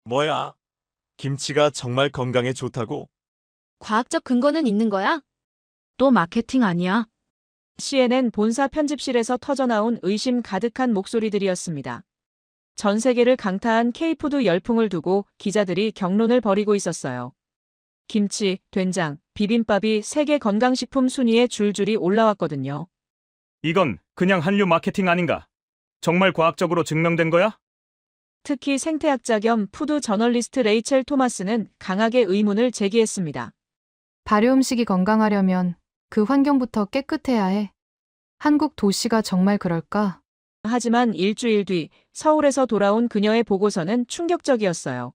뭐야? 김치가 정말 건강에 좋다고? 과학적 근거는 있는 거야? 또 마케팅 아니야? CNN 본사 편집실에서 터져나온 의심 가득한 목소리들이었습니다. 전 세계를 강타한 K푸드 열풍을 두고 기자들이 격론을 벌이고 있었어요. 김치, 된장, 비빔밥이 세계 건강식품 순위에 줄줄이 올라왔거든요. 이건 그냥 한류 마케팅 아닌가? 정말 과학적으로 증명된 거야? 특히 생태학자 겸 푸드 저널리스트 레이첼 토마스는 강하게 의문을 제기했습니다. 발효 음식이 건강하려면 그 환경부터 깨끗해야 해. 한국 도시가 정말 그럴까? 하지만 일주일 뒤 서울에서 돌아온 그녀의 보고서는 충격적이었어요.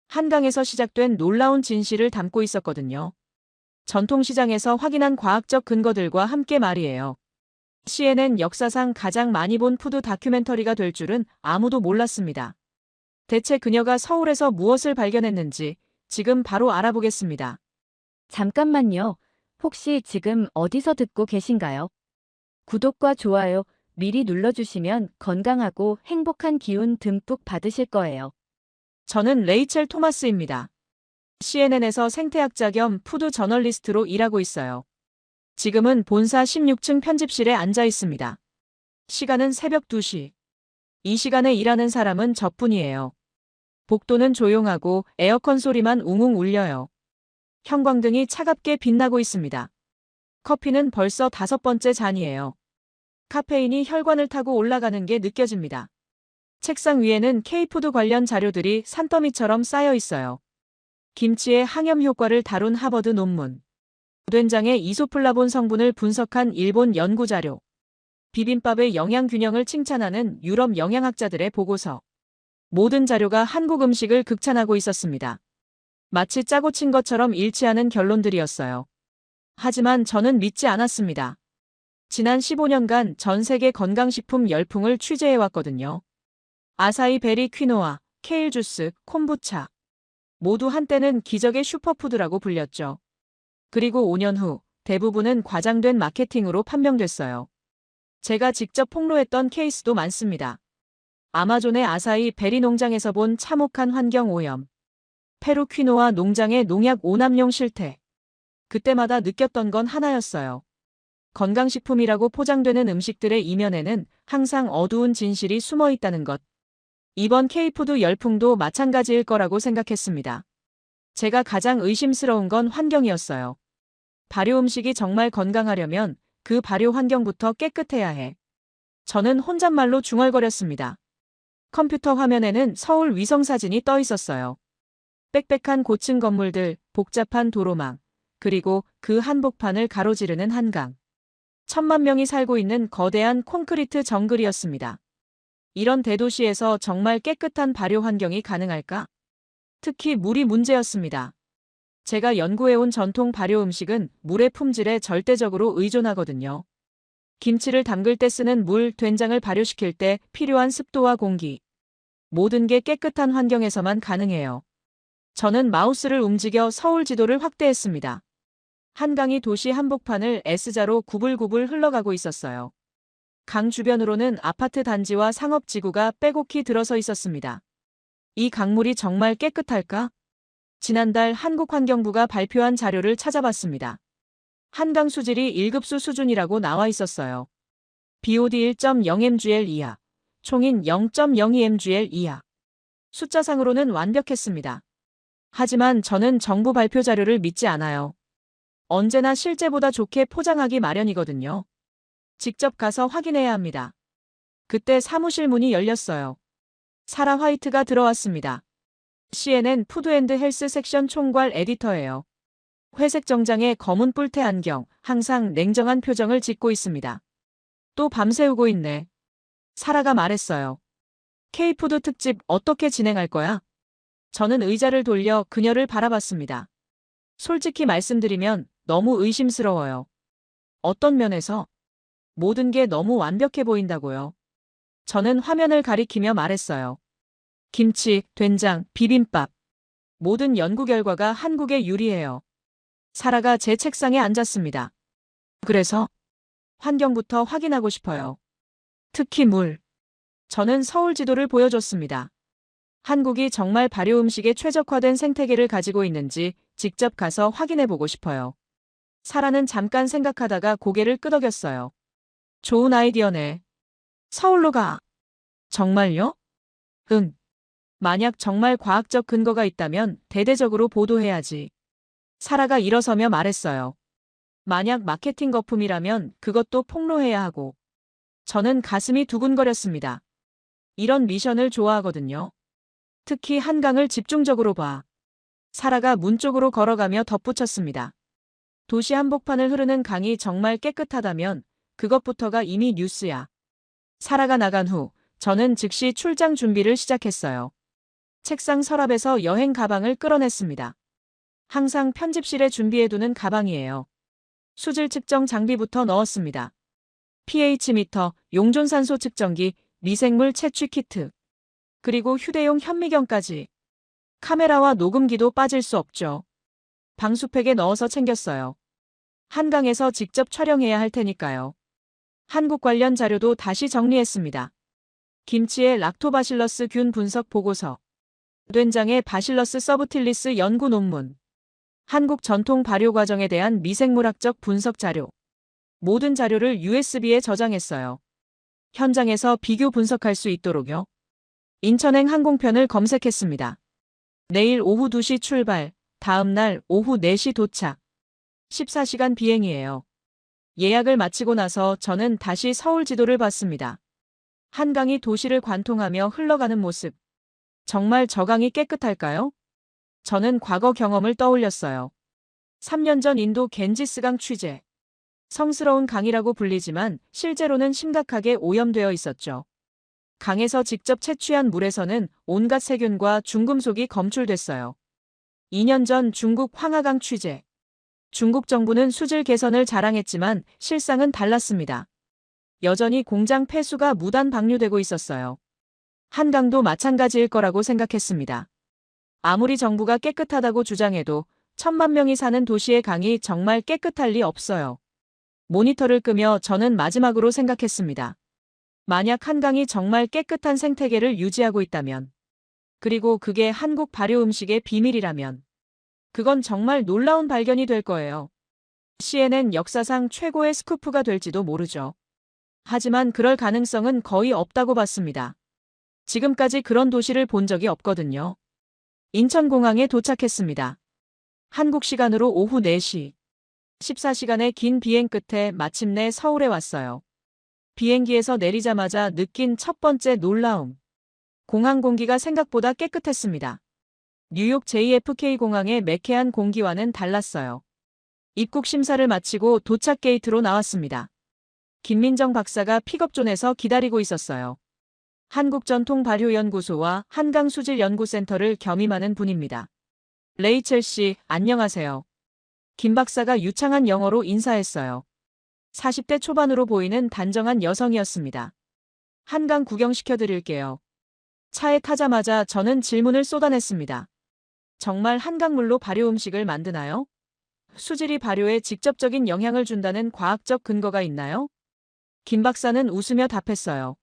한강에서 시작된 놀라운 진실을 담고 있었거든요. 전통시장에서 확인한 과학적 근거들과 함께 말이에요. CNN 역사상 가장 많이 본 푸드 다큐멘터리가 될 줄은 아무도 몰랐습니다. 대체 그녀가 서울에서 무엇을 발견했는지 지금 바로 알아보겠습니다. 잠깐만요. 혹시 지금 어디서 듣고 계신가요? 구독과 좋아요 미리 눌러주시면 건강하고 행복한 기운 듬뿍 받으실 거예요. 저는 레이첼 토마스입니다. CNN에서 생태학자 겸 푸드 저널리스트로 일하고 있어요. 지금은 본사 16층 편집실에 앉아 있습니다. 시간은 새벽 2시. 이 시간에 일하는 사람은 저뿐이에요. 복도는 조용하고 에어컨 소리만 웅웅 울려요. 형광등이 차갑게 빛나고 있습니다. 커피는 벌써 5번째 잔이에요. 카페인이 혈관을 타고 올라가는 게 느껴집니다. 책상 위에는 K푸드 관련 자료들이 산더미처럼 쌓여 있어요. 김치의 항염 효과를 다룬 하버드 논문. 된장의 이소플라본 성분을 분석한 일본 연구 자료. 비빔밥의 영양 균형을 칭찬하는 유럽 영양학자들의 보고서. 모든 자료가 한국 음식을 극찬하고 있었습니다. 마치 짜고 친 것처럼 일치하는 결론들이었어요. 하지만 저는 믿지 않았습니다. 지난 15년간 전 세계 건강식품 열풍을 취재해왔거든요. 아사히 베리 퀴노아, 케일 주스, 콤부차. 모두 한때는 기적의 슈퍼푸드라고 불렸죠. 그리고 5년 후 대부분은 과장된 마케팅으로 판명됐어요. 제가 직접 폭로했던 케이스도 많습니다. 아마존의 아사히 베리 농장에서 본 참혹한 환경 오염. 페루 퀴노아 농장의 농약 오남용 실태. 그때마다 느꼈던 건 하나였어요. 건강식품이라고 포장되는 음식들의 이면에는 항상 어두운 진실이 숨어 있다는 것. 이번 K푸드 열풍도 마찬가지일 거라고 생각했습니다. 제가 가장 의심스러운 건 환경이었어요. 발효 음식이 정말 건강하려면 그 발효 환경부터 깨끗해야 해. 저는 혼잣말로 중얼거렸습니다. 컴퓨터 화면에는 서울 위성사진이 떠 있었어요. 빽빽한 고층 건물들, 복잡한 도로망, 그리고 그 한복판을 가로지르는 한강. 1,000만 명이 살고 있는 거대한 콘크리트 정글이었습니다. 이런 대도시에서 정말 깨끗한 발효 환경이 가능할까? 특히 물이 문제였습니다. 제가 연구해온 전통 발효 음식은 물의 품질에 절대적으로 의존하거든요. 김치를 담글 때 쓰는 물, 된장을 발효시킬 때 필요한 습도와 공기. 모든 게 깨끗한 환경에서만 가능해요. 저는 마우스를 움직여 서울 지도를 확대했습니다. 한강이 도시 한복판을 S자로 구불구불 흘러가고 있었어요. 강 주변으로는 아파트 단지와 상업지구가 빼곡히 들어서 있었습니다. 이 강물이 정말 깨끗할까? 지난달 한국환경부가 발표한 자료를 찾아봤습니다. 한강 수질이 1급수 수준이라고 나와 있었어요. BOD 1.0mgl 이하, 총인 0.02mgl 이하. 숫자상으로는 완벽했습니다. 하지만 저는 정부 발표 자료를 믿지 않아요. 언제나 실제보다 좋게 포장하기 마련이거든요. 직접 가서 확인해야 합니다. 그때 사무실 문이 열렸어요. 사라 화이트가 들어왔습니다. CNN 푸드앤드헬스 섹션 총괄 에디터예요. 회색 정장에 검은 뿔테 안경, 항상 냉정한 표정을 짓고 있습니다. 또 밤새우고 있네. 사라가 말했어요. K푸드 특집 어떻게 진행할 거야? 저는 의자를 돌려 그녀를 바라봤습니다. 솔직히 말씀드리면 너무 의심스러워요. 어떤 면에서? 모든 게 너무 완벽해 보인다고요. 저는 화면을 가리키며 말했어요. 김치, 된장, 비빔밥. 모든 연구 결과가 한국에 유리해요. 사라가 제 책상에 앉았습니다. 그래서 환경부터 확인하고 싶어요. 특히 물. 저는 서울 지도를 보여줬습니다. 한국이 정말 발효 음식에 최적화된 생태계를 가지고 있는지 직접 가서 확인해 보고 싶어요. 사라는 잠깐 생각하다가 고개를 끄덕였어요. 좋은 아이디어네. 서울로 가. 정말요? 응. 만약 정말 과학적 근거가 있다면 대대적으로 보도해야지. 사라가 일어서며 말했어요. 만약 마케팅 거품이라면 그것도 폭로해야 하고. 저는 가슴이 두근거렸습니다. 이런 미션을 좋아하거든요. 특히 한강을 집중적으로 봐. 사라가 문 쪽으로 걸어가며 덧붙였습니다. 도시 한복판을 흐르는 강이 정말 깨끗하다면 그것부터가 이미 뉴스야. 사라가 나간 후 저는 즉시 출장 준비를 시작했어요. 책상 서랍에서 여행 가방을 끌어냈습니다. 항상 편집실에 준비해두는 가방이에요. 수질 측정 장비부터 넣었습니다. pH 미터, 용존산소 측정기, 미생물 채취 키트, 그리고 휴대용 현미경까지. 카메라와 녹음기도 빠질 수 없죠. 방수팩에 넣어서 챙겼어요. 한강에서 직접 촬영해야 할 테니까요. 한국 관련 자료도 다시 정리했습니다. 김치의 락토바실러스 균 분석 보고서, 된장의 바실러스 서브틸리스 연구 논문, 한국 전통 발효 과정에 대한 미생물학적 분석 자료. 모든 자료를 USB에 저장했어요. 현장에서 비교 분석할 수 있도록요. 인천행 항공편을 검색했습니다. 내일 오후 2시 출발, 다음 날 오후 4시 도착. 14시간 비행이에요. 예약을 마치고 나서 저는 다시 서울 지도를 봤습니다. 한강이 도시를 관통하며 흘러가는 모습. 정말 저 강이 깨끗할까요? 저는 과거 경험을 떠올렸어요. 3년 전 인도 겐지스강 취재. 성스러운 강이라고 불리지만 실제로는 심각하게 오염되어 있었죠. 강에서 직접 채취한 물에서는 온갖 세균과 중금속이 검출됐어요. 2년 전 중국 황하강 취재. 중국 정부는 수질 개선을 자랑했지만 실상은 달랐습니다. 여전히 공장 폐수가 무단 방류되고 있었어요. 한강도 마찬가지일 거라고 생각했습니다. 아무리 정부가 깨끗하다고 주장해도 1,000만 명이 사는 도시의 강이 정말 깨끗할 리 없어요. 모니터를 끄며 저는 마지막으로 생각했습니다. 만약 한강이 정말 깨끗한 생태계를 유지하고 있다면, 그리고 그게 한국 발효 음식의 비밀이라면, 그건 정말 놀라운 발견이 될 거예요. CNN 역사상 최고의 스쿠프가 될지도 모르죠. 하지만 그럴 가능성은 거의 없다고 봤습니다. 지금까지 그런 도시를 본 적이 없거든요. 인천공항에 도착했습니다. 한국 시간으로 오후 4시. 14시간의 긴 비행 끝에 마침내 서울에 왔어요. 비행기에서 내리자마자 느낀 첫 번째 놀라움. 공항 공기가 생각보다 깨끗했습니다. 뉴욕 JFK 공항의 매캐한 공기와는 달랐어요. 입국 심사를 마치고 도착 게이트로 나왔습니다. 김민정 박사가 픽업존에서 기다리고 있었어요. 한국전통발효연구소와 한강수질연구센터를 겸임하는 분입니다. 레이첼 씨, 안녕하세요. 김 박사가 유창한 영어로 인사했어요. 40대 초반으로 보이는 단정한 여성이었습니다. 한강 구경시켜드릴게요. 차에 타자마자 저는 질문을 쏟아냈습니다. 정말 한강물로 발효 음식을 만드나요? 수질이 발효에 직접적인 영향을 준다는 과학적 근거가 있나요? 김 박사는 웃으며 답했어요.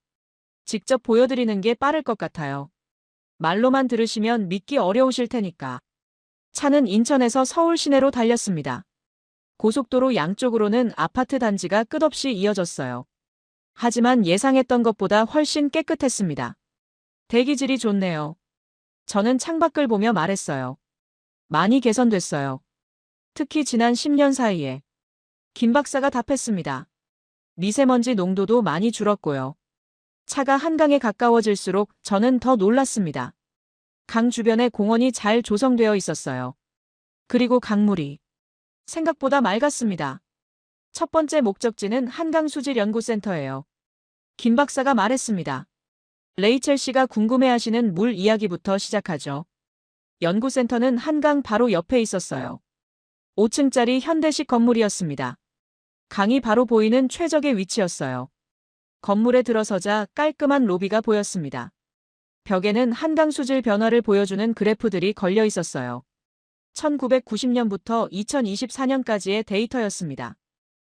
직접 보여드리는 게 빠를 것 같아요. 말로만 들으시면 믿기 어려우실 테니까. 차는 인천에서 서울 시내로 달렸습니다. 고속도로 양쪽으로는 아파트 단지가 끝없이 이어졌어요. 하지만 예상했던 것보다 훨씬 깨끗했습니다. 대기질이 좋네요. 저는 창밖을 보며 말했어요. 많이 개선됐어요. 특히 지난 10년 사이에. 김 박사가 답했습니다. 미세먼지 농도도 많이 줄었고요. 차가 한강에 가까워질수록 저는 더 놀랐습니다. 강 주변에 공원이 잘 조성되어 있었어요. 그리고 강물이 생각보다 맑았습니다. 첫 번째 목적지는 한강수질연구센터예요. 김 박사가 말했습니다. 레이첼 씨가 궁금해하시는 물 이야기부터 시작하죠. 연구센터는 한강 바로 옆에 있었어요. 5층짜리 현대식 건물이었습니다. 강이 바로 보이는 최적의 위치였어요. 건물에 들어서자 깔끔한 로비가 보였습니다. 벽에는 한강 수질 변화를 보여주는 그래프들이 걸려 있었어요. 1990년부터 2024년까지의 데이터였습니다.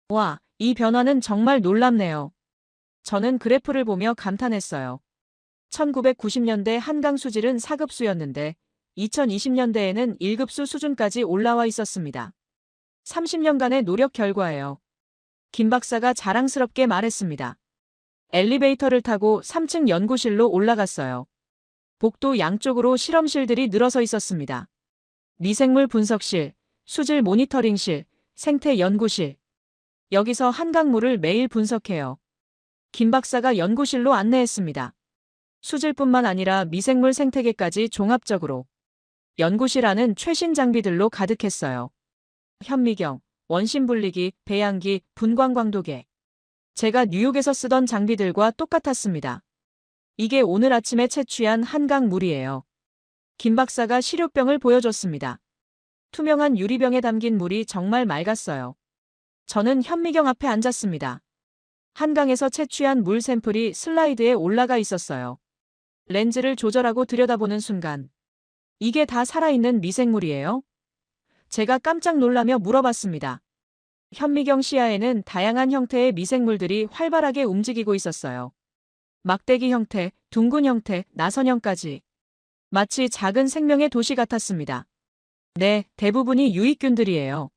와, 이 변화는 정말 놀랍네요. 저는 그래프를 보며 감탄했어요. 1990년대 한강 수질은 4급수였는데 2020년대에는 1급수 수준까지 올라와 있었습니다. 30년간의 노력 결과예요. 김 박사가 자랑스럽게 말했습니다. 엘리베이터를 타고 3층 연구실로 올라갔어요. 복도 양쪽으로 실험실들이 늘어서 있었습니다. 미생물 분석실, 수질 모니터링실, 생태 연구실. 여기서 한강물을 매일 분석해요. 김 박사가 연구실로 안내했습니다. 수질뿐만 아니라 미생물 생태계까지 종합적으로. 연구실 안은 최신 장비들로 가득했어요. 현미경, 원심 분리기, 배양기, 분광광도계. 제가 뉴욕에서 쓰던 장비들과 똑같았습니다. 이게 오늘 아침에 채취한 한강 물이에요. 김 박사가 시료병을 보여줬습니다. 투명한 유리병에 담긴 물이 정말 맑았어요. 저는 현미경 앞에 앉았습니다. 한강에서 채취한 물 샘플이 슬라이드에 올라가 있었어요. 렌즈를 조절하고 들여다보는 순간. 이게 다 살아있는 미생물이에요? 제가 깜짝 놀라며 물어봤습니다. 현미경 시야에는 다양한 형태의 미생물들이 활발하게 움직이고 있었어요. 막대기 형태, 둥근 형태, 나선형까지. 마치 작은 생명의 도시 같았습니다. 네, 대부분이 유익균들이에요.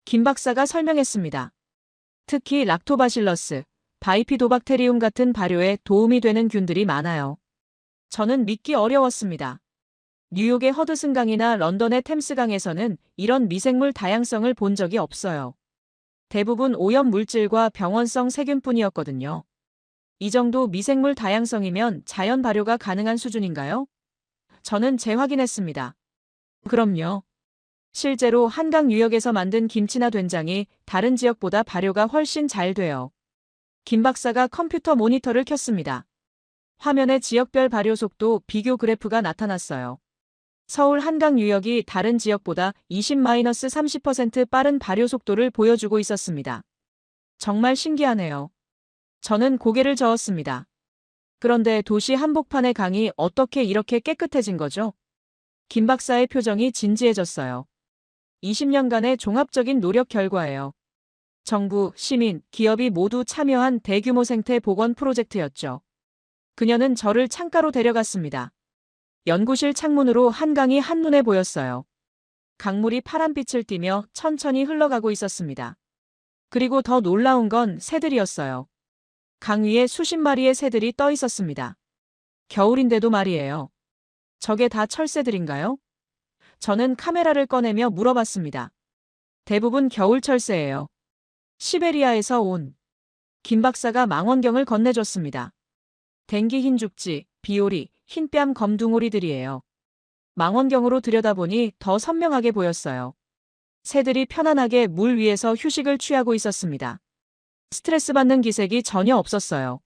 김 박사가 설명했습니다. 특히 락토바실러스, 바이피도박테리움 같은 발효에 도움이 되는 균들이 많아요. 저는 믿기 어려웠습니다. 뉴욕의 허드슨강이나 런던의 템스강에서는 이런 미생물 다양성을 본 적이 없어요. 대부분 오염 물질과 병원성 세균뿐이었거든요. 이 정도 미생물 다양성이면 자연 발효가 가능한 수준인가요? 저는 재확인했습니다. 그럼요. 실제로 한강 유역에서 만든 김치나 된장이 다른 지역보다 발효가 훨씬 잘 돼요. 김 박사가 컴퓨터 모니터를 켰습니다. 화면에 지역별 발효 속도 비교 그래프가 나타났어요. 서울 한강 유역이 다른 지역보다 20-30% 빠른 발효 속도를 보여주고 있었습니다. 정말 신기하네요. 저는 고개를 저었습니다. 그런데 도시 한복판의 강이 어떻게 이렇게 깨끗해진 거죠? 김 박사의 표정이 진지해졌어요. 20년간의 종합적인 노력 결과예요. 정부, 시민, 기업이 모두 참여한 대규모 생태 복원 프로젝트였죠. 그녀는 저를 창가로 데려갔습니다. 연구실 창문으로 한강이 한눈에 보였어요. 강물이 파란빛을 띠며 천천히 흘러가고 있었습니다. 그리고 더 놀라운 건 새들이었어요. 강 위에 수십 마리의 새들이 떠 있었습니다. 겨울인데도 말이에요. 저게 다 철새들인가요? 저는 카메라를 꺼내며 물어봤습니다. 대부분 겨울 철새예요. 시베리아에서 온. 김 박사가 망원경을 건네줬습니다. 댕기 흰죽지, 비오리, 흰뺨 검둥오리들이에요. 망원경으로 들여다보니 더 선명하게 보였어요. 새들이 편안하게 물 위에서 휴식을 취하고 있었습니다. 스트레스 받는 기색이 전혀 없었어요.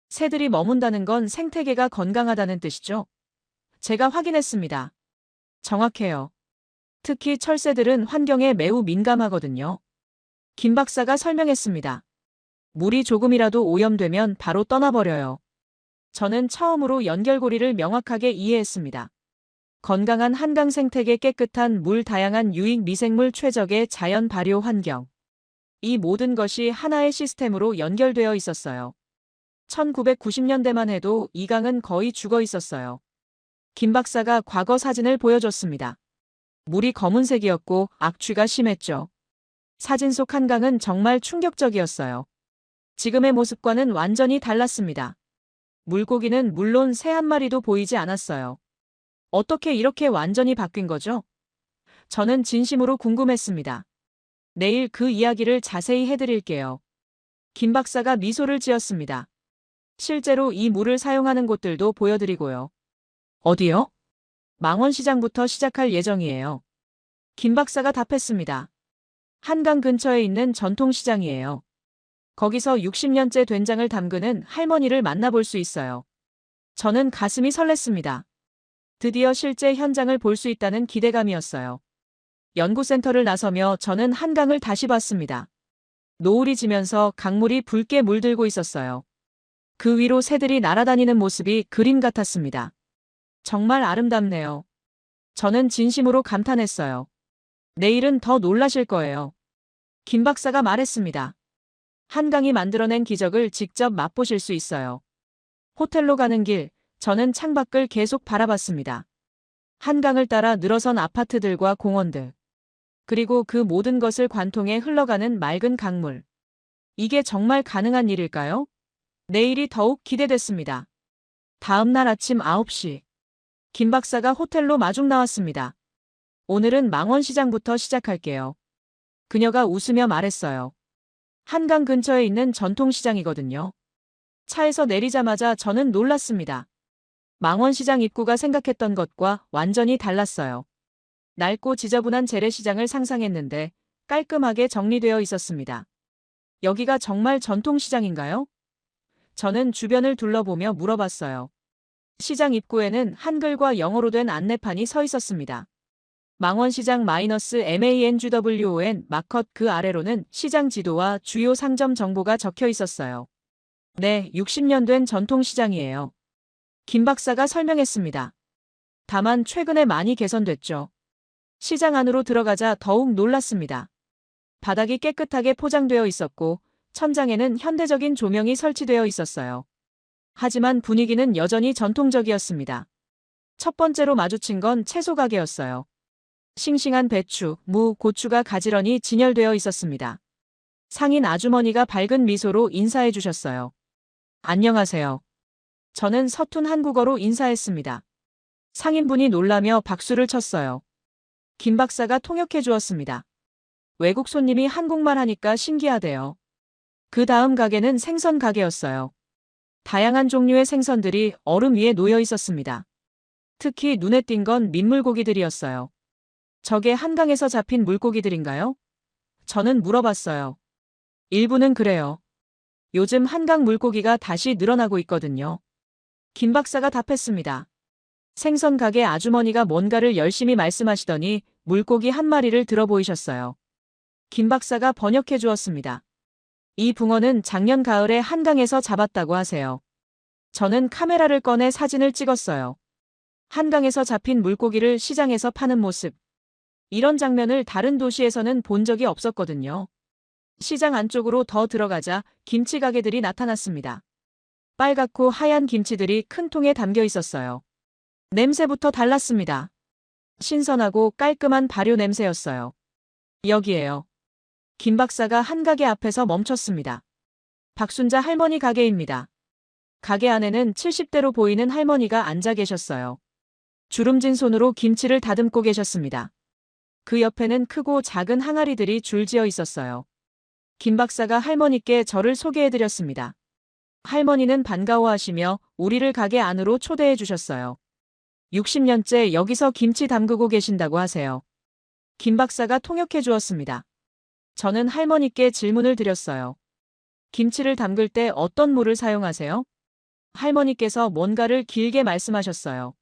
새들이 머문다는 건 생태계가 건강하다는 뜻이죠. 제가 확인했습니다. 정확해요. 특히 철새들은 환경에 매우 민감하거든요. 김 박사가 설명했습니다. 물이 조금이라도 오염되면 바로 떠나버려요. 저는 처음으로 연결고리를 명확하게 이해했습니다. 건강한 한강 생태계, 깨끗한 물, 다양한 유익 미생물, 최적의 자연 발효 환경. 이 모든 것이 하나의 시스템으로 연결되어 있었어요. 1990년대만 해도 이 강은 거의 죽어 있었어요. 김 박사가 과거 사진을 보여줬습니다. 물이 검은색이었고 악취가 심했죠. 사진 속 한강은 정말 충격적이었어요. 지금의 모습과는 완전히 달랐습니다. 물고기는 물론 새 한 마리도 보이지 않았어요. 어떻게 이렇게 완전히 바뀐 거죠? 저는 진심으로 궁금했습니다. 내일 그 이야기를 자세히 해드릴게요. 김 박사가 미소를 지었습니다. 실제로 이 물을 사용하는 곳들도 보여드리고요. 어디요? 망원시장부터 시작할 예정이에요. 김 박사가 답했습니다. 한강 근처에 있는 전통시장이에요. 거기서 60년째 된장을 담그는 할머니를 만나볼 수 있어요. 저는 가슴이 설렜습니다. 드디어 실제 현장을 볼 수 있다는 기대감이었어요. 연구센터를 나서며 저는 한강을 다시 봤습니다. 노을이 지면서 강물이 붉게 물들고 있었어요. 그 위로 새들이 날아다니는 모습이 그림 같았습니다. 정말 아름답네요. 저는 진심으로 감탄했어요. 내일은 더 놀라실 거예요. 김 박사가 말했습니다. 한강이 만들어낸 기적을 직접 맛보실 수 있어요. 호텔로 가는 길, 저는 창밖을 계속 바라봤습니다. 한강을 따라 늘어선 아파트들과 공원들. 그리고 그 모든 것을 관통해 흘러가는 맑은 강물. 이게 정말 가능한 일일까요? 내일이 더욱 기대됐습니다. 다음 날 아침 9시. 김 박사가 호텔로 마중 나왔습니다. 오늘은 망원시장부터 시작할게요. 그녀가 웃으며 말했어요. 한강 근처에 있는 전통시장이거든요. 차에서 내리자마자 저는 놀랐습니다. 망원시장 입구가 생각했던 것과 완전히 달랐어요. 낡고 지저분한 재래시장을 상상했는데 깔끔하게 정리되어 있었습니다. 여기가 정말 전통시장인가요? 저는 주변을 둘러보며 물어봤어요. 시장 입구에는 한글과 영어로 된 안내판이 서 있었습니다. 망원시장 -MANGWON 마컷 그 아래로는 시장 지도와 주요 상점 정보가 적혀 있었어요. 네, 60년 된 전통시장이에요. 김 박사가 설명했습니다. 다만 최근에 많이 개선됐죠. 시장 안으로 들어가자 더욱 놀랐습니다. 바닥이 깨끗하게 포장되어 있었고 천장에는 현대적인 조명이 설치되어 있었어요. 하지만 분위기는 여전히 전통적이었습니다. 첫 번째로 마주친 건 채소 가게였어요. 싱싱한 배추, 무, 고추가 가지런히 진열되어 있었습니다. 상인 아주머니가 밝은 미소로 인사해 주셨어요. 안녕하세요. 저는 서툰 한국어로 인사했습니다. 상인분이 놀라며 박수를 쳤어요. 김 박사가 통역해 주었습니다. 외국 손님이 한국말 하니까 신기하대요. 그 다음 가게는 생선 가게였어요. 다양한 종류의 생선들이 얼음 위에 놓여 있었습니다. 특히 눈에 띈 건 민물고기들이었어요. 저게 한강에서 잡힌 물고기들인가요? 저는 물어봤어요. 일부는 그래요. 요즘 한강 물고기가 다시 늘어나고 있거든요. 김 박사가 답했습니다. 생선 가게 아주머니가 뭔가를 열심히 말씀하시더니 물고기 한 마리를 들어 보이셨어요. 김 박사가 번역해 주었습니다. 이 붕어는 작년 가을에 한강에서 잡았다고 하세요. 저는 카메라를 꺼내 사진을 찍었어요. 한강에서 잡힌 물고기를 시장에서 파는 모습. 이런 장면을 다른 도시에서는 본 적이 없었거든요. 시장 안쪽으로 더 들어가자 김치 가게들이 나타났습니다. 빨갛고 하얀 김치들이 큰 통에 담겨 있었어요. 냄새부터 달랐습니다. 신선하고 깔끔한 발효 냄새였어요. 여기에요. 김 박사가 한 가게 앞에서 멈췄습니다. 박순자 할머니 가게입니다. 가게 안에는 70대로 보이는 할머니가 앉아 계셨어요. 주름진 손으로 김치를 다듬고 계셨습니다. 그 옆에는 크고 작은 항아리들이 줄지어 있었어요. 김 박사가 할머니께 저를 소개해드렸습니다. 할머니는 반가워하시며 우리를 가게 안으로 초대해 주셨어요. 60년째 여기서 김치 담그고 계신다고 하세요. 김 박사가 통역해 주었습니다. 저는 할머니께 질문을 드렸어요. 김치를 담글 때 어떤 물을 사용하세요? 할머니께서 뭔가를 길게 말씀하셨어요.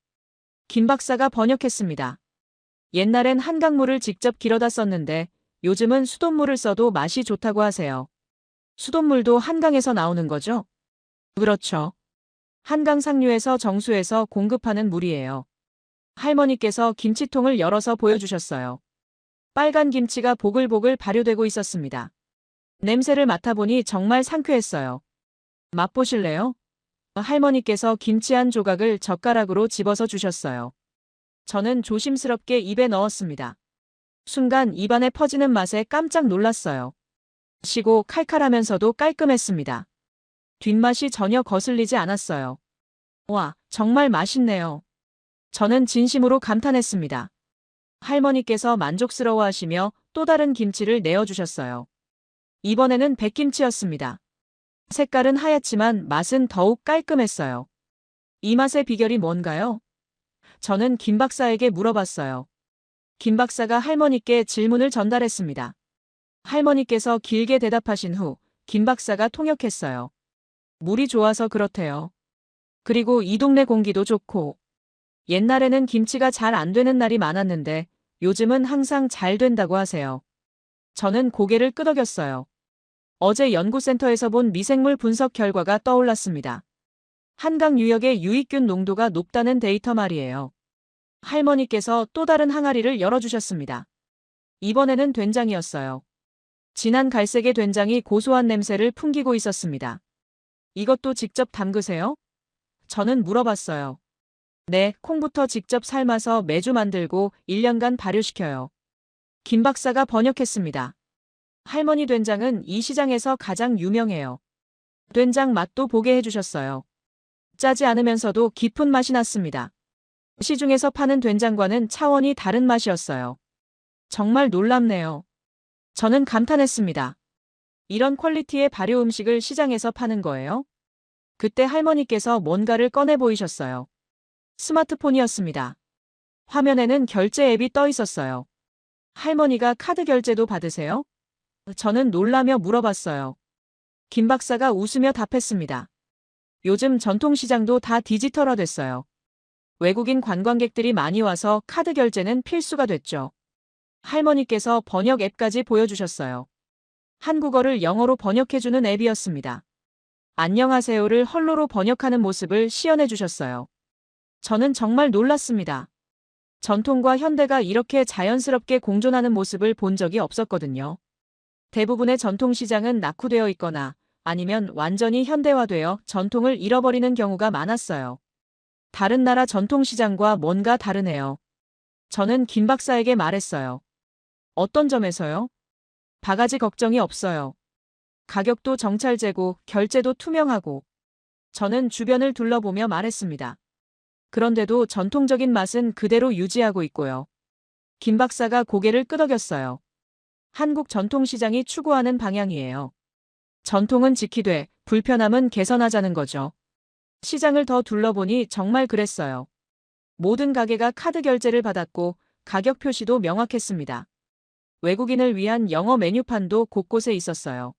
김 박사가 번역했습니다. 옛날엔 한강물을 직접 길어다 썼는데 요즘은 수돗물을 써도 맛이 좋다고 하세요. 수돗물도 한강에서 나오는 거죠? 그렇죠. 한강 상류에서 정수해서 공급하는 물이에요. 할머니께서 김치통을 열어서 보여주셨어요. 빨간 김치가 보글보글 발효되고 있었습니다. 냄새를 맡아보니 정말 상쾌했어요. 맛보실래요? 할머니께서 김치 한 조각을 젓가락으로 집어서 주셨어요. 저는 조심스럽게 입에 넣었습니다. 순간 입안에 퍼지는 맛에 깜짝 놀랐어요. 시고 칼칼하면서도 깔끔했습니다. 뒷맛이 전혀 거슬리지 않았어요. 와, 정말 맛있네요. 저는 진심으로 감탄했습니다. 할머니께서 만족스러워하시며 또 다른 김치를 내어주셨어요. 이번에는 백김치였습니다. 색깔은 하얗지만 맛은 더욱 깔끔했어요. 이 맛의 비결이 뭔가요? 저는 김 박사에게 물어봤어요. 김 박사가 할머니께 질문을 전달했습니다. 할머니께서 길게 대답하신 후 김 박사가 통역했어요. 물이 좋아서 그렇대요. 그리고 이 동네 공기도 좋고. 옛날에는 김치가 잘 안 되는 날이 많았는데 요즘은 항상 잘 된다고 하세요. 저는 고개를 끄덕였어요. 어제 연구센터에서 본 미생물 분석 결과가 떠올랐습니다. 한강 유역의 유익균 농도가 높다는 데이터 말이에요. 할머니께서 또 다른 항아리를 열어주셨습니다. 이번에는 된장이었어요. 진한 갈색의 된장이 고소한 냄새를 풍기고 있었습니다. 이것도 직접 담그세요? 저는 물어봤어요. 네, 콩부터 직접 삶아서 매주 만들고 1년간 발효시켜요. 김 박사가 번역했습니다. 할머니 된장은 이 시장에서 가장 유명해요. 된장 맛도 보게 해주셨어요. 짜지 않으면서도 깊은 맛이 났습니다. 시중에서 파는 된장과는 차원이 다른 맛이었어요. 정말 놀랍네요. 저는 감탄했습니다. 이런 퀄리티의 발효 음식을 시장에서 파는 거예요? 그때 할머니께서 뭔가를 꺼내 보이셨어요. 스마트폰이었습니다. 화면에는 결제 앱이 떠 있었어요. 할머니가 카드 결제도 받으세요? 저는 놀라며 물어봤어요. 김 박사가 웃으며 답했습니다. 요즘 전통시장도 다 디지털화됐어요. 외국인 관광객들이 많이 와서 카드 결제는 필수가 됐죠. 할머니께서 번역 앱까지 보여주셨어요. 한국어를 영어로 번역해주는 앱이었습니다. 안녕하세요를 헐로로 번역하는 모습을 시연해 주셨어요. 저는 정말 놀랐습니다. 전통과 현대가 이렇게 자연스럽게 공존하는 모습을 본 적이 없었거든요. 대부분의 전통시장은 낙후되어 있거나 아니면 완전히 현대화되어 전통을 잃어버리는 경우가 많았어요. 다른 나라 전통시장과 뭔가 다르네요. 저는 김 박사에게 말했어요. 어떤 점에서요? 바가지 걱정이 없어요. 가격도 정찰제고 결제도 투명하고. 저는 주변을 둘러보며 말했습니다. 그런데도 전통적인 맛은 그대로 유지하고 있고요. 김 박사가 고개를 끄덕였어요. 한국 전통시장이 추구하는 방향이에요. 전통은 지키되 불편함은 개선하자는 거죠. 시장을 더 둘러보니 정말 그랬어요. 모든 가게가 카드 결제를 받았고 가격 표시도 명확했습니다. 외국인을 위한 영어 메뉴판도 곳곳에 있었어요.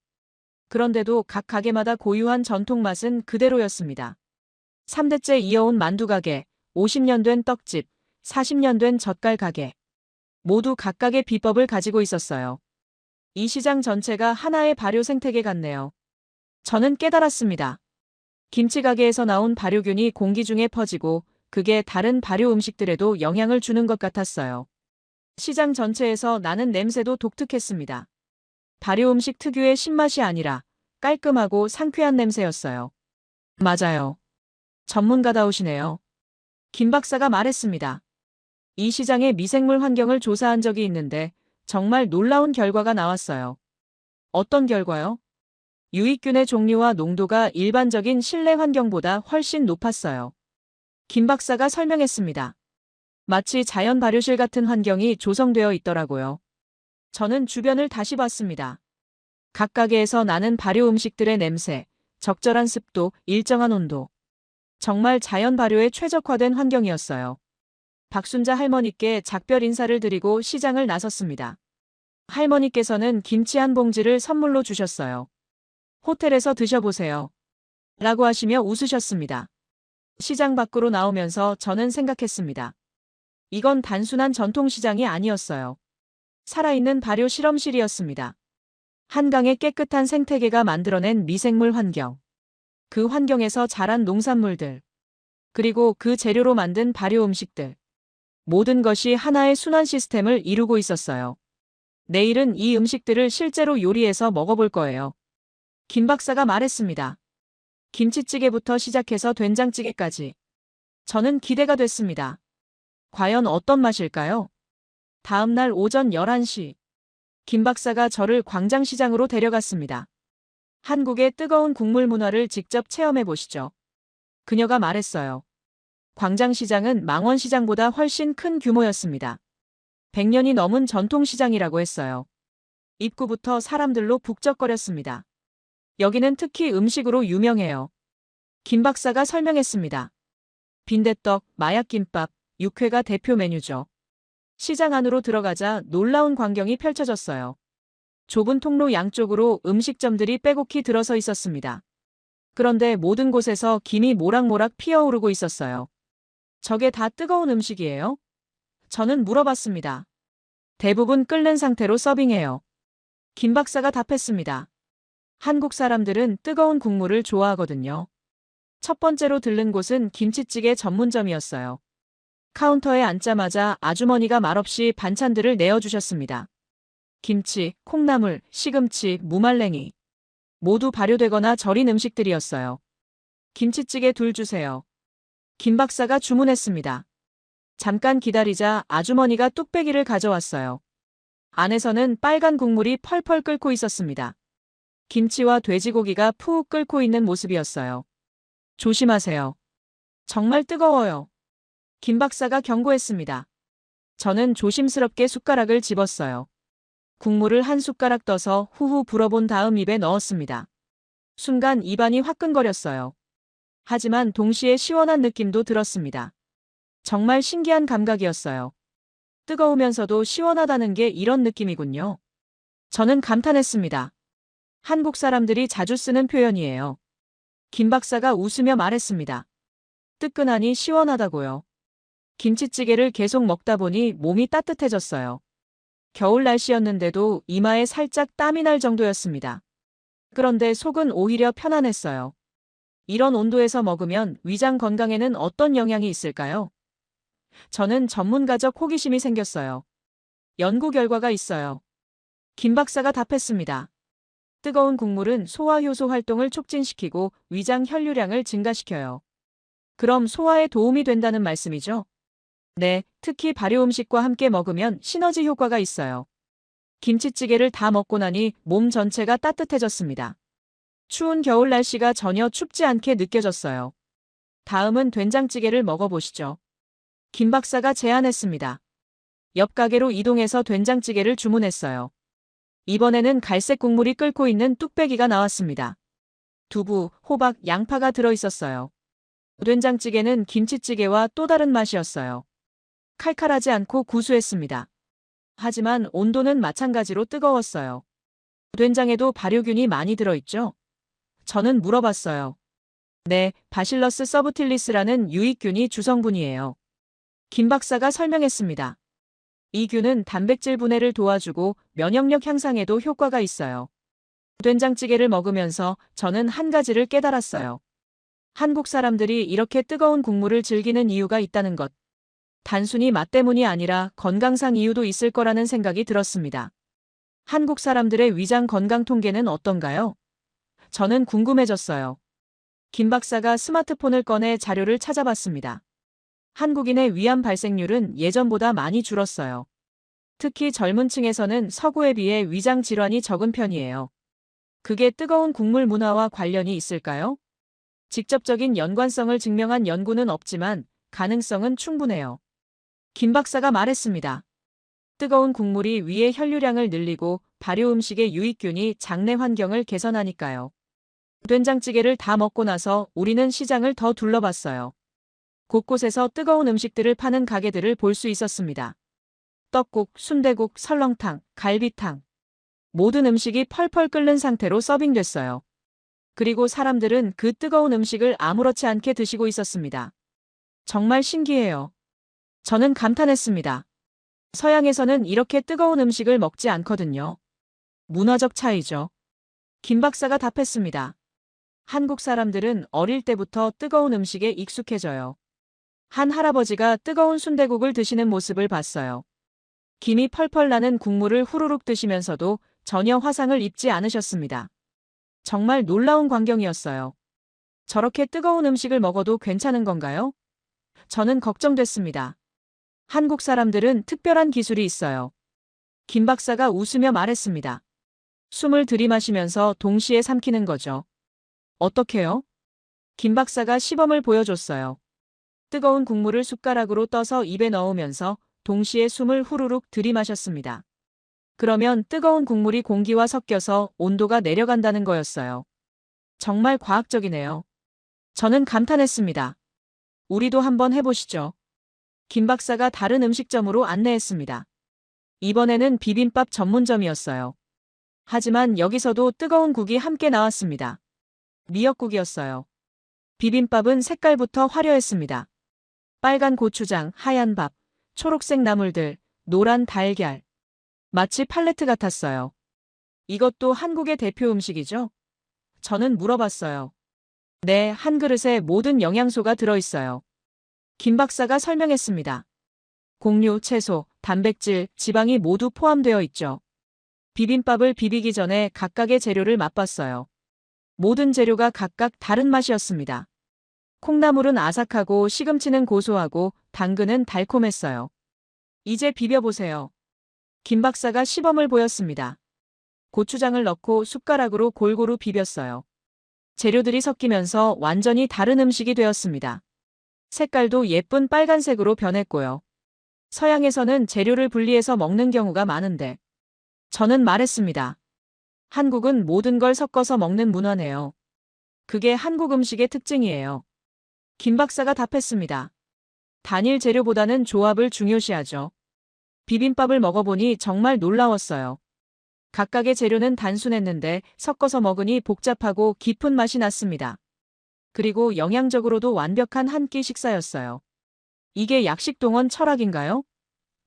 그런데도 각 가게마다 고유한 전통 맛은 그대로였습니다. 3대째 이어온 만두 가게, 50년 된 떡집, 40년 된 젓갈 가게. 모두 각각의 비법을 가지고 있었어요. 이 시장 전체가 하나의 발효 생태계 같네요. 저는 깨달았습니다. 김치 가게에서 나온 발효균이 공기 중에 퍼지고 그게 다른 발효 음식들에도 영향을 주는 것 같았어요. 시장 전체에서 나는 냄새도 독특했습니다. 발효 음식 특유의 신맛이 아니라 깔끔하고 상쾌한 냄새였어요. 맞아요. 전문가다우시네요. 김 박사가 말했습니다. 이 시장의 미생물 환경을 조사한 적이 있는데 정말 놀라운 결과가 나왔어요. 어떤 결과요? 유익균의 종류와 농도가 일반적인 실내 환경보다 훨씬 높았어요. 김 박사가 설명했습니다. 마치 자연 발효실 같은 환경이 조성되어 있더라고요. 저는 주변을 다시 봤습니다. 각 가게에서 나는 발효 음식들의 냄새, 적절한 습도, 일정한 온도. 정말 자연 발효에 최적화된 환경이었어요. 박순자 할머니께 작별 인사를 드리고 시장을 나섰습니다. 할머니께서는 김치 한 봉지를 선물로 주셨어요. 호텔에서 드셔보세요. 라고 하시며 웃으셨습니다. 시장 밖으로 나오면서 저는 생각했습니다. 이건 단순한 전통시장이 아니었어요. 살아있는 발효 실험실이었습니다. 한강의 깨끗한 생태계가 만들어낸 미생물 환경. 그 환경에서 자란 농산물들. 그리고 그 재료로 만든 발효 음식들. 모든 것이 하나의 순환 시스템을 이루고 있었어요. 내일은 이 음식들을 실제로 요리해서 먹어볼 거예요. 김 박사가 말했습니다. 김치찌개부터 시작해서 된장찌개까지. 저는 기대가 됐습니다. 과연 어떤 맛일까요? 다음 날 오전 11시. 김 박사가 저를 광장시장으로 데려갔습니다. 한국의 뜨거운 국물 문화를 직접 체험해 보시죠. 그녀가 말했어요. 광장시장은 망원시장보다 훨씬 큰 규모였습니다. 100년이 넘은 전통시장이라고 했어요. 입구부터 사람들로 북적거렸습니다. 여기는 특히 음식으로 유명해요. 김 박사가 설명했습니다. 빈대떡, 마약김밥, 육회가 대표 메뉴죠. 시장 안으로 들어가자 놀라운 광경이 펼쳐졌어요. 좁은 통로 양쪽으로 음식점들이 빼곡히 들어서 있었습니다. 그런데 모든 곳에서 김이 모락모락 피어오르고 있었어요. 저게 다 뜨거운 음식이에요? 저는 물어봤습니다. 대부분 끓는 상태로 서빙해요. 김 박사가 답했습니다. 한국 사람들은 뜨거운 국물을 좋아하거든요. 첫 번째로 들른 곳은 김치찌개 전문점이었어요. 카운터에 앉자마자 아주머니가 말없이 반찬들을 내어주셨습니다. 김치, 콩나물, 시금치, 무말랭이. 모두 발효되거나 절인 음식들이었어요. 김치찌개 둘 주세요. 김 박사가 주문했습니다. 잠깐 기다리자 아주머니가 뚝배기를 가져왔어요. 안에서는 빨간 국물이 펄펄 끓고 있었습니다. 김치와 돼지고기가 푹 끓고 있는 모습이었어요. 조심하세요. 정말 뜨거워요. 김 박사가 경고했습니다. 저는 조심스럽게 숟가락을 집었어요. 국물을 한 숟가락 떠서 후후 불어본 다음 입에 넣었습니다. 순간 입안이 화끈거렸어요. 하지만 동시에 시원한 느낌도 들었습니다. 정말 신기한 감각이었어요. 뜨거우면서도 시원하다는 게 이런 느낌이군요. 저는 감탄했습니다. 한국 사람들이 자주 쓰는 표현이에요. 김 박사가 웃으며 말했습니다. 뜨끈하니 시원하다고요. 김치찌개를 계속 먹다 보니 몸이 따뜻해졌어요. 겨울 날씨였는데도 이마에 살짝 땀이 날 정도였습니다. 그런데 속은 오히려 편안했어요. 이런 온도에서 먹으면 위장 건강에는 어떤 영향이 있을까요? 저는 전문가적 호기심이 생겼어요. 연구 결과가 있어요. 김 박사가 답했습니다. 뜨거운 국물은 소화효소 활동을 촉진시키고 위장 혈류량을 증가시켜요. 그럼 소화에 도움이 된다는 말씀이죠? 네, 특히 발효 음식과 함께 먹으면 시너지 효과가 있어요. 김치찌개를 다 먹고 나니 몸 전체가 따뜻해졌습니다. 추운 겨울 날씨가 전혀 춥지 않게 느껴졌어요. 다음은 된장찌개를 먹어보시죠. 김 박사가 제안했습니다. 옆 가게로 이동해서 된장찌개를 주문했어요. 이번에는 갈색 국물이 끓고 있는 뚝배기가 나왔습니다. 두부, 호박, 양파가 들어있었어요. 된장찌개는 김치찌개와 또 다른 맛이었어요. 칼칼하지 않고 구수했습니다. 하지만 온도는 마찬가지로 뜨거웠어요. 된장에도 발효균이 많이 들어있죠? 저는 물어봤어요. 네, 바실러스 서브틸리스라는 유익균이 주성분이에요. 김 박사가 설명했습니다. 이 균은 단백질 분해를 도와주고 면역력 향상에도 효과가 있어요. 된장찌개를 먹으면서 저는 한 가지를 깨달았어요. 한국 사람들이 이렇게 뜨거운 국물을 즐기는 이유가 있다는 것. 단순히 맛 때문이 아니라 건강상 이유도 있을 거라는 생각이 들었습니다. 한국 사람들의 위장 건강 통계는 어떤가요? 저는 궁금해졌어요. 김 박사가 스마트폰을 꺼내 자료를 찾아봤습니다. 한국인의 위암 발생률은 예전보다 많이 줄었어요. 특히 젊은 층에서는 서구에 비해 위장 질환이 적은 편이에요. 그게 뜨거운 국물 문화와 관련이 있을까요? 직접적인 연관성을 증명한 연구는 없지만 가능성은 충분해요. 김 박사가 말했습니다. 뜨거운 국물이 위의 혈류량을 늘리고 발효 음식의 유익균이 장내 환경을 개선하니까요. 된장찌개를 다 먹고 나서 우리는 시장을 더 둘러봤어요. 곳곳에서 뜨거운 음식들을 파는 가게들을 볼 수 있었습니다. 떡국, 순대국, 설렁탕, 갈비탕. 모든 음식이 펄펄 끓는 상태로 서빙됐어요. 그리고 사람들은 그 뜨거운 음식을 아무렇지 않게 드시고 있었습니다. 정말 신기해요. 저는 감탄했습니다. 서양에서는 이렇게 뜨거운 음식을 먹지 않거든요. 문화적 차이죠. 김 박사가 답했습니다. 한국 사람들은 어릴 때부터 뜨거운 음식에 익숙해져요. 한 할아버지가 뜨거운 순대국을 드시는 모습을 봤어요. 김이 펄펄 나는 국물을 후루룩 드시면서도 전혀 화상을 입지 않으셨습니다. 정말 놀라운 광경이었어요. 저렇게 뜨거운 음식을 먹어도 괜찮은 건가요? 저는 걱정됐습니다. 한국 사람들은 특별한 기술이 있어요. 김 박사가 웃으며 말했습니다. 숨을 들이마시면서 동시에 삼키는 거죠. 어떻게요? 김 박사가 시범을 보여줬어요. 뜨거운 국물을 숟가락으로 떠서 입에 넣으면서 동시에 숨을 후루룩 들이마셨습니다. 그러면 뜨거운 국물이 공기와 섞여서 온도가 내려간다는 거였어요. 정말 과학적이네요. 저는 감탄했습니다. 우리도 한번 해보시죠. 김 박사가 다른 음식점으로 안내했습니다. 이번에는 비빔밥 전문점이었어요. 하지만 여기서도 뜨거운 국이 함께 나왔습니다. 미역국이었어요. 비빔밥은 색깔부터 화려했습니다. 빨간 고추장, 하얀 밥, 초록색 나물들, 노란 달걀. 마치 팔레트 같았어요. 이것도 한국의 대표 음식이죠? 저는 물어봤어요. 네, 한 그릇에 모든 영양소가 들어있어요. 김 박사가 설명했습니다. 곡류, 채소, 단백질, 지방이 모두 포함되어 있죠. 비빔밥을 비비기 전에 각각의 재료를 맛봤어요. 모든 재료가 각각 다른 맛이었습니다. 콩나물은 아삭하고 시금치는 고소하고 당근은 달콤했어요. 이제 비벼보세요. 김 박사가 시범을 보였습니다. 고추장을 넣고 숟가락으로 골고루 비볐어요. 재료들이 섞이면서 완전히 다른 음식이 되었습니다. 색깔도 예쁜 빨간색으로 변했고요. 서양에서는 재료를 분리해서 먹는 경우가 많은데 저는 말했습니다. 한국은 모든 걸 섞어서 먹는 문화네요. 그게 한국 음식의 특징이에요. 김 박사가 답했습니다. 단일 재료보다는 조합을 중요시하죠. 비빔밥을 먹어보니 정말 놀라웠어요. 각각의 재료는 단순했는데 섞어서 먹으니 복잡하고 깊은 맛이 났습니다. 그리고 영양적으로도 완벽한 한 끼 식사였어요. 이게 약식동원 철학인가요?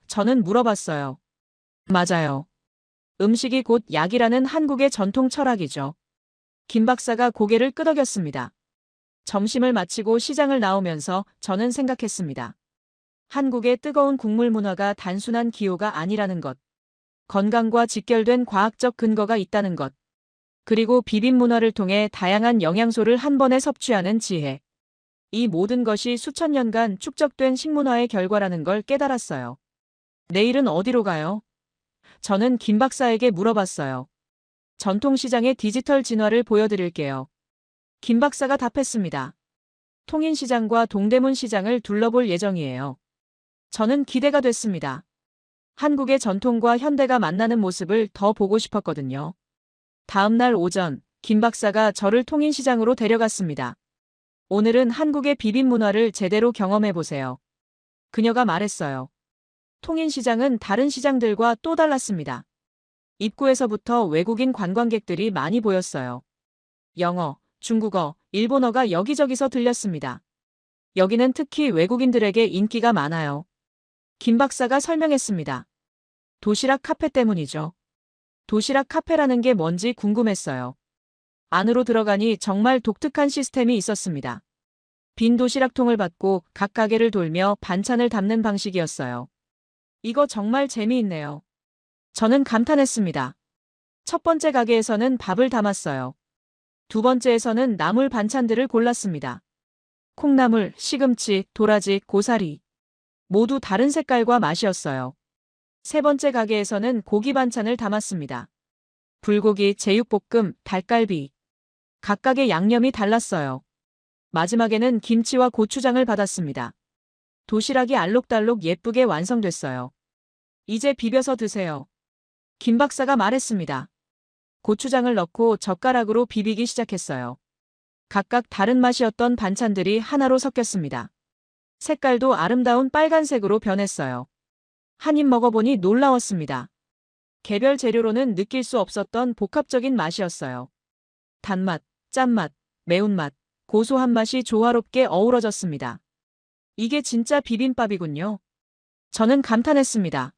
저는 물어봤어요. 맞아요. 음식이 곧 약이라는 한국의 전통 철학이죠. 김 박사가 고개를 끄덕였습니다. 점심을 마치고 시장을 나오면서 저는 생각했습니다. 한국의 뜨거운 국물 문화가 단순한 기호가 아니라는 것. 건강과 직결된 과학적 근거가 있다는 것. 그리고 비빔 문화를 통해 다양한 영양소를 한 번에 섭취하는 지혜. 이 모든 것이 수천 년간 축적된 식문화의 결과라는 걸 깨달았어요. 내일은 어디로 가요? 저는 김 박사에게 물어봤어요. 전통시장의 디지털 진화를 보여드릴게요. 김 박사가 답했습니다. 통인시장과 동대문 시장을 둘러볼 예정이에요. 저는 기대가 됐습니다. 한국의 전통과 현대가 만나는 모습을 더 보고 싶었거든요. 다음 날 오전, 김 박사가 저를 통인시장으로 데려갔습니다. 오늘은 한국의 비빔 문화를 제대로 경험해 보세요. 그녀가 말했어요. 통인시장은 다른 시장들과 또 달랐습니다. 입구에서부터 외국인 관광객들이 많이 보였어요. 영어, 중국어, 일본어가 여기저기서 들렸습니다. 여기는 특히 외국인들에게 인기가 많아요. 김 박사가 설명했습니다. 도시락 카페 때문이죠. 도시락 카페라는 게 뭔지 궁금했어요. 안으로 들어가니 정말 독특한 시스템이 있었습니다. 빈 도시락통을 받고 각 가게를 돌며 반찬을 담는 방식이었어요. 이거 정말 재미있네요. 저는 감탄했습니다. 첫 번째 가게에서는 밥을 담았어요. 두 번째에서는 나물 반찬들을 골랐습니다. 콩나물, 시금치, 도라지, 고사리. 모두 다른 색깔과 맛이었어요. 세 번째 가게에서는 고기 반찬을 담았습니다. 불고기, 제육볶음, 닭갈비. 각각의 양념이 달랐어요. 마지막에는 김치와 고추장을 받았습니다. 도시락이 알록달록 예쁘게 완성됐어요. 이제 비벼서 드세요. 김 박사가 말했습니다. 고추장을 넣고 젓가락으로 비비기 시작했어요. 각각 다른 맛이었던 반찬들이 하나로 섞였습니다. 색깔도 아름다운 빨간색으로 변했어요. 한 입 먹어보니 놀라웠습니다. 개별 재료로는 느낄 수 없었던 복합적인 맛이었어요. 단맛, 짠맛, 매운맛, 고소한 맛이 조화롭게 어우러졌습니다. 이게 진짜 비빔밥이군요. 저는 감탄했습니다.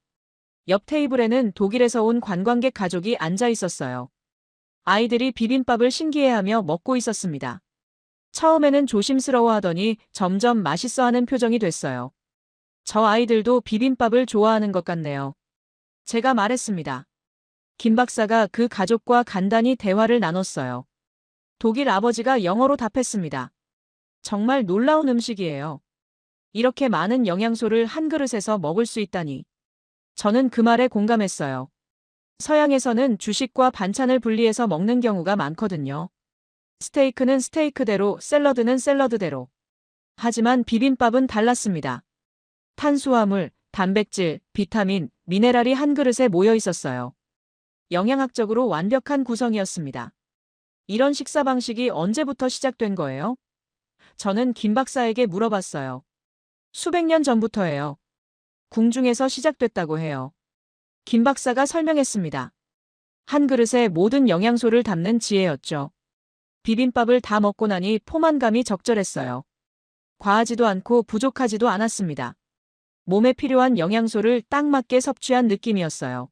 옆 테이블에는 독일에서 온 관광객 가족이 앉아 있었어요. 아이들이 비빔밥을 신기해하며 먹고 있었습니다. 처음에는 조심스러워하더니 점점 맛있어하는 표정이 됐어요. 저 아이들도 비빔밥을 좋아하는 것 같네요. 제가 말했습니다. 김 박사가 그 가족과 간단히 대화를 나눴어요. 독일 아버지가 영어로 답했습니다. 정말 놀라운 음식이에요. 이렇게 많은 영양소를 한 그릇에서 먹을 수 있다니. 저는 그 말에 공감했어요. 서양에서는 주식과 반찬을 분리해서 먹는 경우가 많거든요. 스테이크는 스테이크대로, 샐러드는 샐러드대로. 하지만 비빔밥은 달랐습니다. 탄수화물, 단백질, 비타민, 미네랄이 한 그릇에 모여 있었어요. 영양학적으로 완벽한 구성이었습니다. 이런 식사 방식이 언제부터 시작된 거예요? 저는 김 박사에게 물어봤어요. 수백 년 전부터예요. 궁중에서 시작됐다고 해요. 김 박사가 설명했습니다. 한 그릇에 모든 영양소를 담는 지혜였죠. 비빔밥을 다 먹고 나니 포만감이 적절했어요. 과하지도 않고 부족하지도 않았습니다. 몸에 필요한 영양소를 딱 맞게 섭취한 느낌이었어요.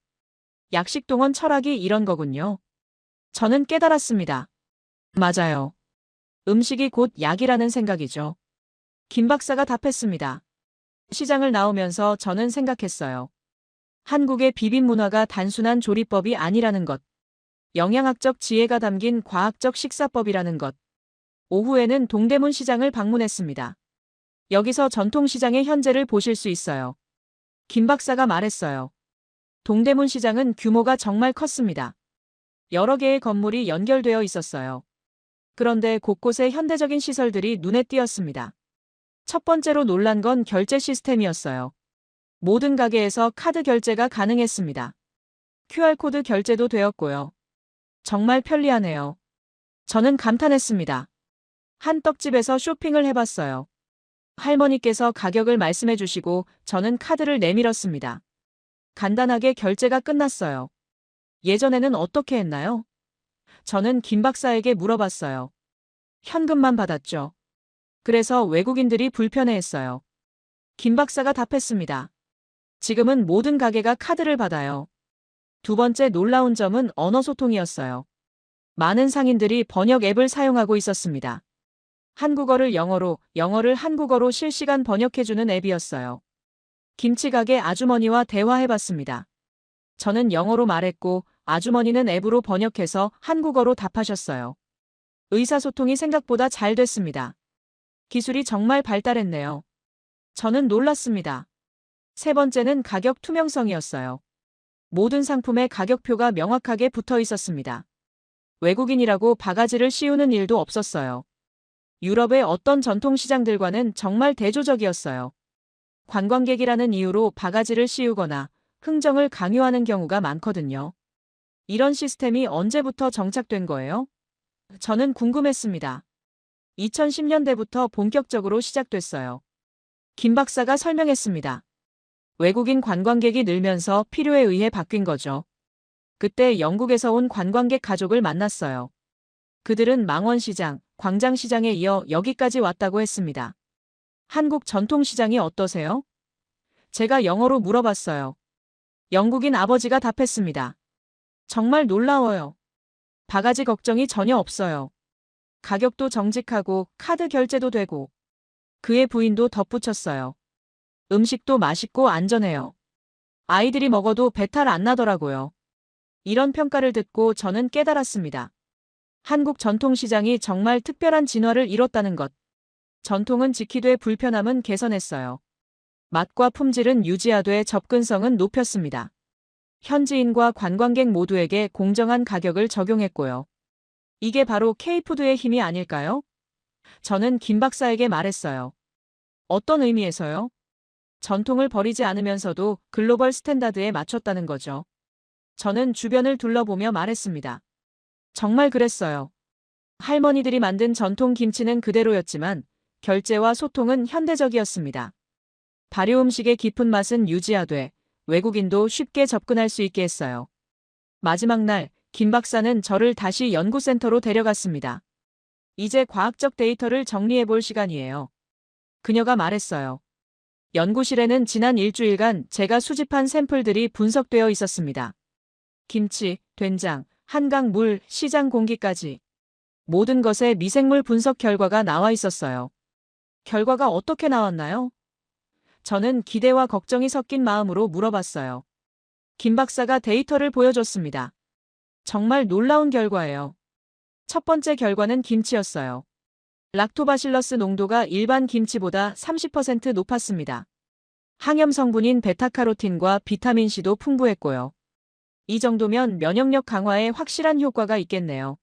약식동원 철학이 이런 거군요. 저는 깨달았습니다. 맞아요. 음식이 곧 약이라는 생각이죠. 김 박사가 답했습니다. 시장을 나오면서 저는 생각했어요. 한국의 비빔 문화가 단순한 조리법이 아니라는 것. 영양학적 지혜가 담긴 과학적 식사법이라는 것. 오후에는 동대문 시장을 방문했습니다. 여기서 전통시장의 현재를 보실 수 있어요. 김 박사가 말했어요. 동대문 시장은 규모가 정말 컸습니다. 여러 개의 건물이 연결되어 있었어요. 그런데 곳곳에 현대적인 시설들이 눈에 띄었습니다. 첫 번째로 놀란 건 결제 시스템이었어요. 모든 가게에서 카드 결제가 가능했습니다. QR코드 결제도 되었고요. 정말 편리하네요. 저는 감탄했습니다. 한 떡집에서 쇼핑을 해봤어요. 할머니께서 가격을 말씀해 주시고 저는 카드를 내밀었습니다. 간단하게 결제가 끝났어요. 예전에는 어떻게 했나요? 저는 김 박사에게 물어봤어요. 현금만 받았죠. 그래서 외국인들이 불편해했어요. 김 박사가 답했습니다. 지금은 모든 가게가 카드를 받아요. 두 번째 놀라운 점은 언어 소통이었어요. 많은 상인들이 번역 앱을 사용하고 있었습니다. 한국어를 영어로, 영어를 한국어로 실시간 번역해주는 앱이었어요. 김치 가게 아주머니와 대화해봤습니다. 저는 영어로 말했고 아주머니는 앱으로 번역해서 한국어로 답하셨어요. 의사소통이 생각보다 잘 됐습니다. 기술이 정말 발달했네요. 저는 놀랐습니다. 세 번째는 가격 투명성이었어요. 모든 상품의 가격표가 명확하게 붙어 있었습니다. 외국인이라고 바가지를 씌우는 일도 없었어요. 유럽의 어떤 전통시장들과는 정말 대조적이었어요. 관광객이라는 이유로 바가지를 씌우거나 흥정을 강요하는 경우가 많거든요. 이런 시스템이 언제부터 정착된 거예요? 저는 궁금했습니다. 2010년대부터 본격적으로 시작됐어요. 김 박사가 설명했습니다. 외국인 관광객이 늘면서 필요에 의해 바뀐 거죠. 그때 영국에서 온 관광객 가족을 만났어요. 그들은 망원시장, 광장시장에 이어 여기까지 왔다고 했습니다. 한국 전통시장이 어떠세요? 제가 영어로 물어봤어요. 영국인 아버지가 답했습니다. 정말 놀라워요. 바가지 걱정이 전혀 없어요. 가격도 정직하고 카드 결제도 되고. 그의 부인도 덧붙였어요. 음식도 맛있고 안전해요. 아이들이 먹어도 배탈 안 나더라고요. 이런 평가를 듣고 저는 깨달았습니다. 한국 전통시장이 정말 특별한 진화를 이뤘다는 것. 전통은 지키되 불편함은 개선했어요. 맛과 품질은 유지하되 접근성은 높였습니다. 현지인과 관광객 모두에게 공정한 가격을 적용했고요. 이게 바로 K푸드의 힘이 아닐까요? 저는 김 박사에게 말했어요. 어떤 의미에서요? 전통을 버리지 않으면서도 글로벌 스탠다드에 맞췄다는 거죠. 저는 주변을 둘러보며 말했습니다. 정말 그랬어요. 할머니들이 만든 전통 김치는 그대로였지만 결제와 소통은 현대적이었습니다. 발효 음식의 깊은 맛은 유지하되 외국인도 쉽게 접근할 수 있게 했어요. 마지막 날, 김 박사는 저를 다시 연구센터로 데려갔습니다. 이제 과학적 데이터를 정리해 볼 시간이에요. 그녀가 말했어요. 연구실에는 지난 일주일간 제가 수집한 샘플들이 분석되어 있었습니다. 김치, 된장, 한강 물, 시장 공기까지. 모든 것에 미생물 분석 결과가 나와 있었어요. 결과가 어떻게 나왔나요? 저는 기대와 걱정이 섞인 마음으로 물어봤어요. 김 박사가 데이터를 보여줬습니다. 정말 놀라운 결과예요. 첫 번째 결과는 김치였어요. 락토바실러스 농도가 일반 김치보다 30% 높았습니다. 항염 성분인 베타카로틴과 비타민C도 풍부했고요. 이 정도면 면역력 강화에 확실한 효과가 있겠네요.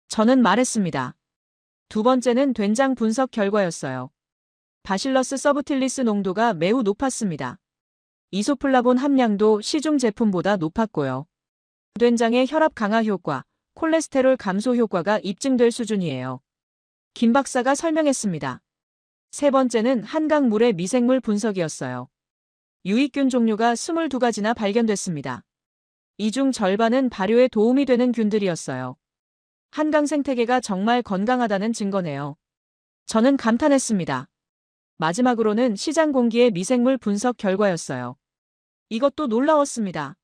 저는 말했습니다. 두 번째는 된장 분석 결과였어요. 바실러스 서브틸리스 농도가 매우 높았습니다. 이소플라본 함량도 시중 제품보다 높았고요. 된장의 혈압 강화 효과, 콜레스테롤 감소 효과가 입증될 수준이에요. 김 박사가 설명했습니다. 세 번째는 한강물의 미생물 분석이었어요. 유익균 종류가 22가지나 발견됐습니다. 이 중 절반은 발효에 도움이 되는 균들이었어요. 한강 생태계가 정말 건강하다는 증거네요. 저는 감탄했습니다. 마지막으로는 시장 공기의 미생물 분석 결과였어요. 이것도 놀라웠습니다.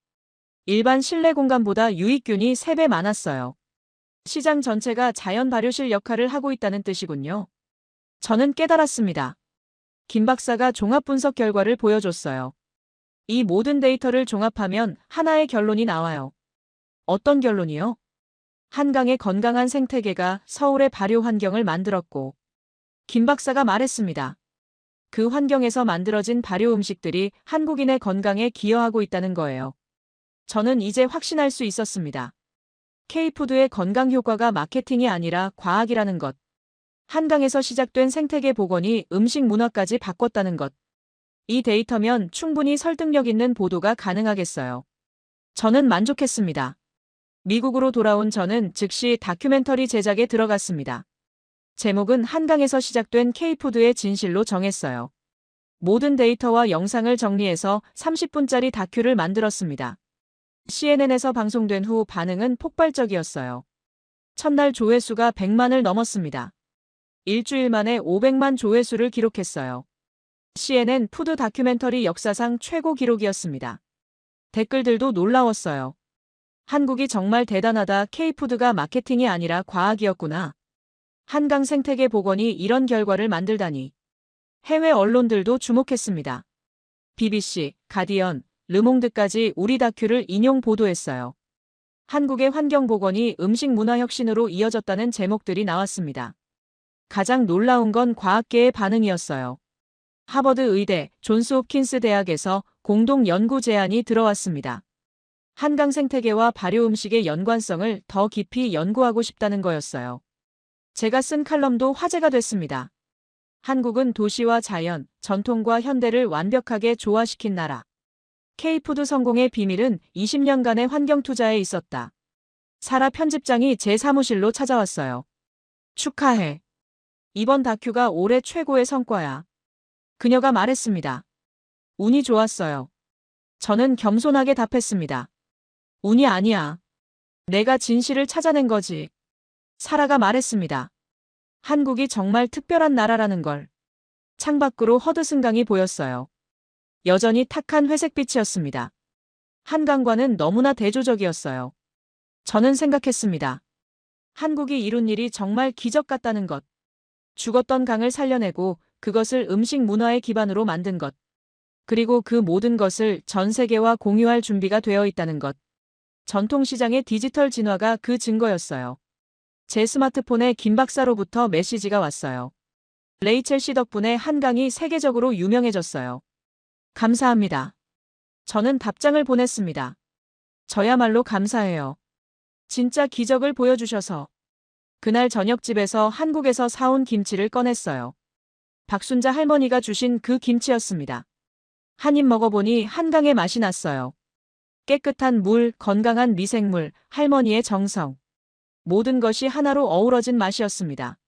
일반 실내 공간보다 유익균이 3배 많았어요. 시장 전체가 자연 발효실 역할을 하고 있다는 뜻이군요. 저는 깨달았습니다. 김 박사가 종합 분석 결과를 보여줬어요. 이 모든 데이터를 종합하면 하나의 결론이 나와요. 어떤 결론이요? 한강의 건강한 생태계가 서울의 발효 환경을 만들었고, 김 박사가 말했습니다. 그 환경에서 만들어진 발효 음식들이 한국인의 건강에 기여하고 있다는 거예요. 저는 이제 확신할 수 있었습니다. K푸드의 건강 효과가 마케팅이 아니라 과학이라는 것. 한강에서 시작된 생태계 복원이 음식 문화까지 바꿨다는 것. 이 데이터면 충분히 설득력 있는 보도가 가능하겠어요. 저는 만족했습니다. 미국으로 돌아온 저는 즉시 다큐멘터리 제작에 들어갔습니다. 제목은 한강에서 시작된 K푸드의 진실로 정했어요. 모든 데이터와 영상을 정리해서 30분짜리 다큐를 만들었습니다. CNN에서 방송된 후 반응은 폭발적이었어요. 첫날 조회수가 100만을 넘었습니다. 일주일 만에 500만 조회수를 기록했어요. CNN 푸드 다큐멘터리 역사상 최고 기록이었습니다. 댓글들도 놀라웠어요. 한국이 정말 대단하다. K푸드가 마케팅이 아니라 과학이었구나. 한강 생태계 복원이 이런 결과를 만들다니. 해외 언론들도 주목했습니다. BBC, 가디언, 르몽드까지 우리 다큐를 인용 보도했어요. 한국의 환경 복원이 음식 문화 혁신으로 이어졌다는 제목들이 나왔습니다. 가장 놀라운 건 과학계의 반응이었어요. 하버드 의대, 존스 홉킨스 대학에서 공동 연구 제안이 들어왔습니다. 한강 생태계와 발효 음식의 연관성을 더 깊이 연구하고 싶다는 거였어요. 제가 쓴 칼럼도 화제가 됐습니다. 한국은 도시와 자연, 전통과 현대를 완벽하게 조화시킨 나라. K푸드 성공의 비밀은 20년간의 환경 투자에 있었다. 사라 편집장이 제 사무실로 찾아왔어요. 축하해. 이번 다큐가 올해 최고의 성과야. 그녀가 말했습니다. 운이 좋았어요. 저는 겸손하게 답했습니다. 운이 아니야. 내가 진실을 찾아낸 거지. 사라가 말했습니다. 한국이 정말 특별한 나라라는 걸. 창밖으로 허드슨강이 보였어요. 여전히 탁한 회색빛이었습니다. 한강과는 너무나 대조적이었어요. 저는 생각했습니다. 한국이 이룬 일이 정말 기적 같다는 것. 죽었던 강을 살려내고 그것을 음식 문화의 기반으로 만든 것. 그리고 그 모든 것을 전 세계와 공유할 준비가 되어 있다는 것. 전통시장의 디지털 진화가 그 증거였어요. 제 스마트폰에 김 박사로부터 메시지가 왔어요. 레이첼 씨 덕분에 한강이 세계적으로 유명해졌어요. 감사합니다. 저는 답장을 보냈습니다. 저야말로 감사해요. 진짜 기적을 보여주셔서. 그날 저녁 집에서 한국에서 사온 김치를 꺼냈어요. 박순자 할머니가 주신 그 김치였습니다. 한 입 먹어보니 한강의 맛이 났어요. 깨끗한 물, 건강한 미생물, 할머니의 정성. 모든 것이 하나로 어우러진 맛이었습니다.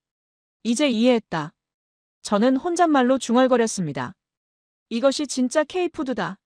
이제 이해했다. 저는 혼잣말로 중얼거렸습니다. 이것이 진짜 K푸드다.